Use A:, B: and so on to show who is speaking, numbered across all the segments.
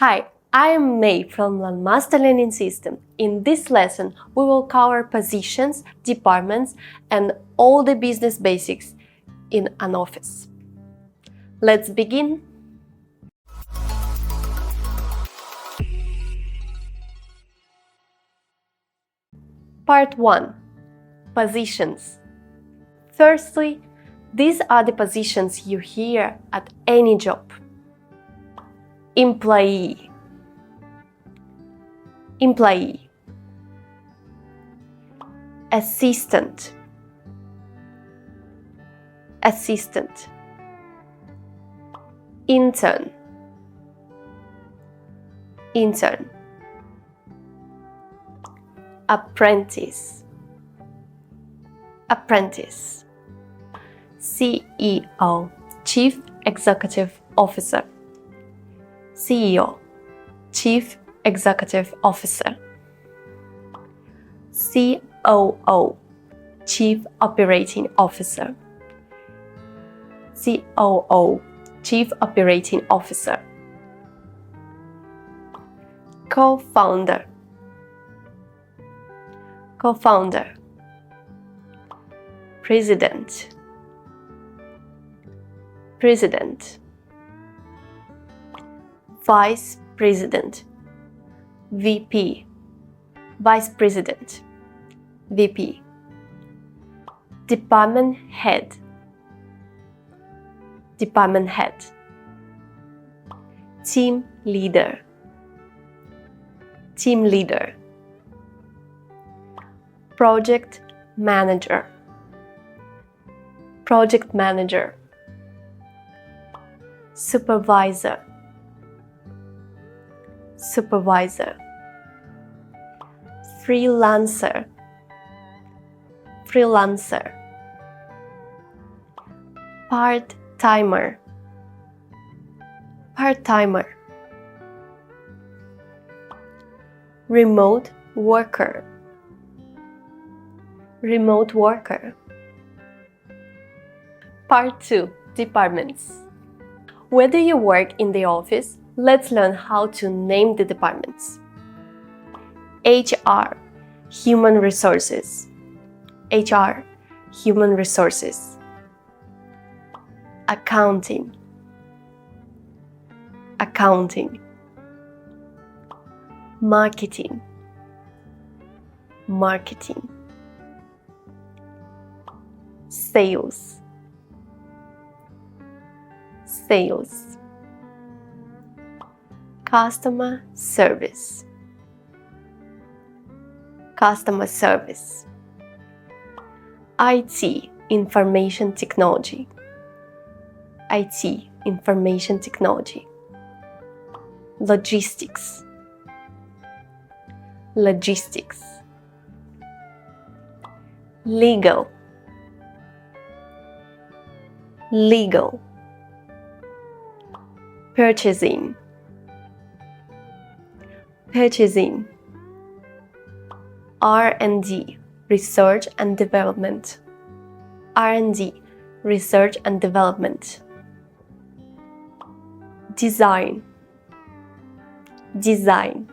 A: Hi, I am May from Langmaster Learning System. In this lesson, we will cover positions, departments, and all the business basics in an office. Let's begin. Part 1. Positions. Firstly, these are the positions you hear at any job. Employee, employee, assistant, assistant, intern, intern, apprentice, apprentice, CEO, Chief Executive Officer, CEO, Chief Executive Officer, COO, Chief Operating Officer, COO, Chief Operating Officer, Co-founder, Co-founder, President, President, Vice President, VP, Vice President, VP, Department Head, Department Head, Team Leader, Team Leader, Project Manager, Project Manager, Supervisor, Supervisor, Freelancer, Freelancer, Part-timer, Part-timer, Remote worker, Remote worker. Part 2. Departments. Whether you work in the office, let's learn how to name the departments. HR, Human Resources. HR, Human Resources. Accounting, Accounting. Marketing, Marketing. Sales, Sales. Customer Service, Customer Service. IT, Information Technology, IT, Information Technology. Logistics, Logistics. Legal, Legal. Purchasing, Purchasing. R&D, Research and Development, R&D, Research and Development. Design, Design.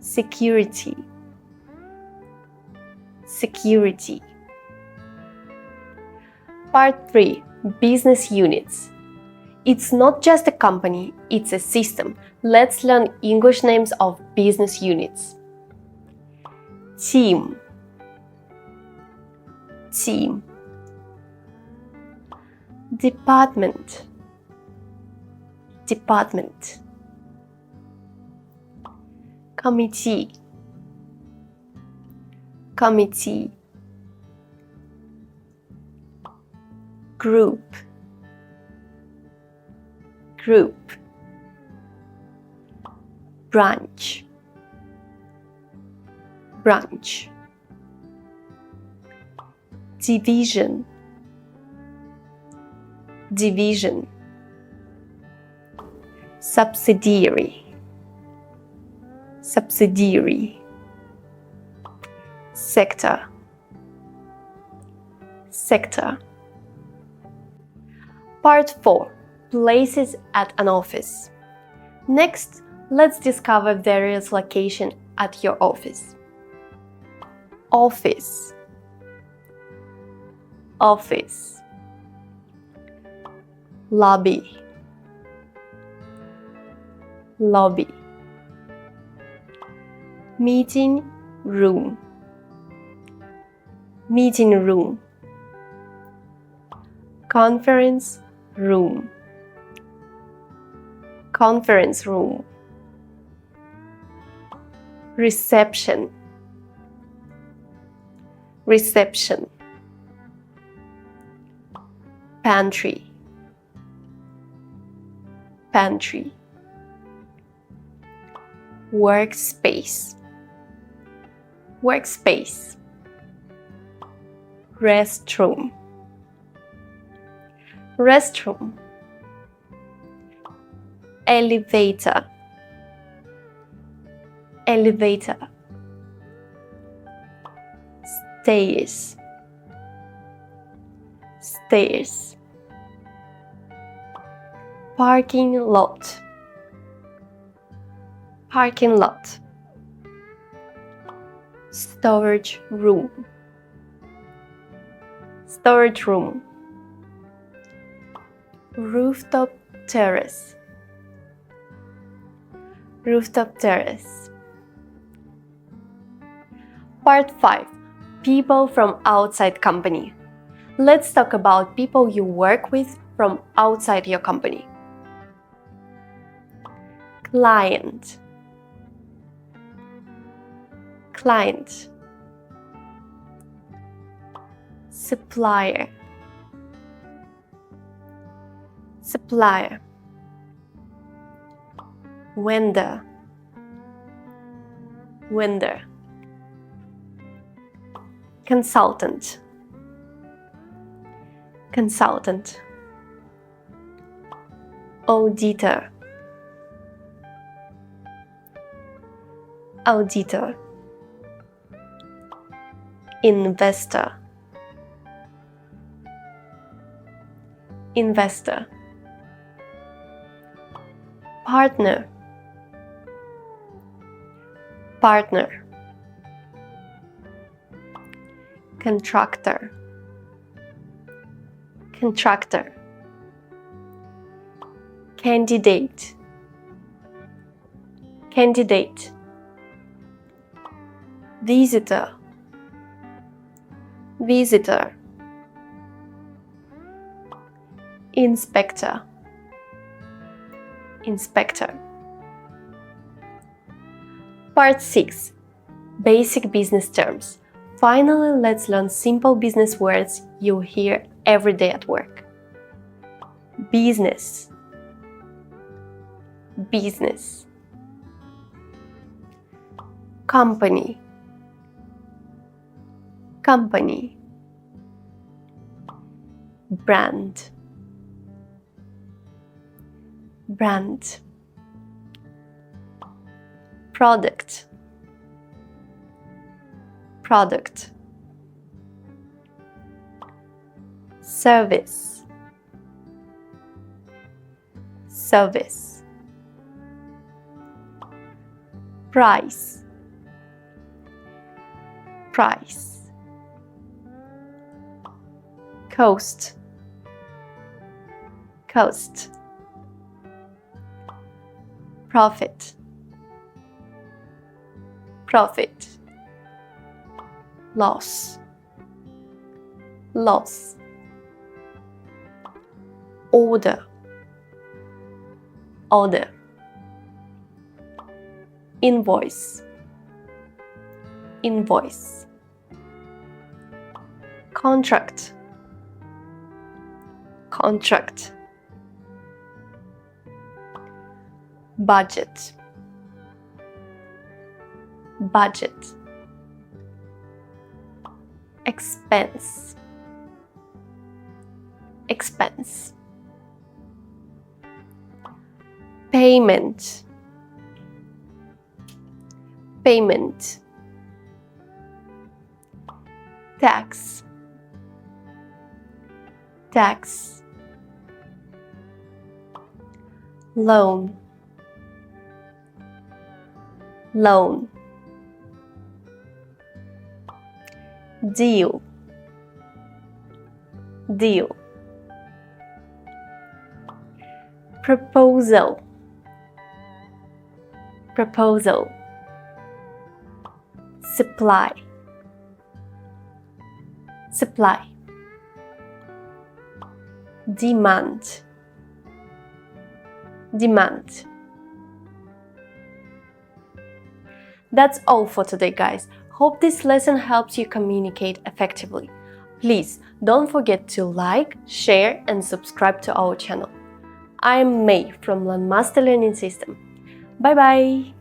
A: Security, Security. Part 3. Business units. It's not just a company, it's a system. Let's learn English names of business units. Team, Team. Department, Department. Committee, Committee. Group, Group. Branch, Branch. Division, Division. Subsidiary, Subsidiary. Sector, Sector. Part 4. places at an office. Next, let's discover various locations at your office. Office, office, lobby, lobby, meeting room, meeting room, conference room, conference room, reception, reception, pantry, pantry, workspace, workspace, restroom, restroom, elevator, elevator, stairs, stairs, parking lot, parking lot, storage room, storage room, rooftop terrace, rooftop terrace. Part 5. People from outside company. Let's talk about people you work with from outside your company. Client, client, supplier, supplier, vendor, vendor, consultant, consultant, auditor, auditor, investor, investor, partner, partner, contractor, contractor, candidate, candidate, visitor, visitor, inspector, inspector. Part 6. Basic business terms. Finally, let's learn simple business words you hear every day at work. Business, business, company, company, brand, brand, product, product, service, service, price, price, cost, cost, profit, profit, loss, loss, order, order, invoice, invoice, contract, contract, budget, budget, expense, expense, payment, payment, tax, tax, loan, loan, deal, deal, proposal, proposal, supply, supply, demand, demand. That's all for today, guys. Hope this lesson helps you communicate effectively. Please don't forget to like, share, and subscribe to our channel. I'm May from Langmaster Learning System. Bye bye!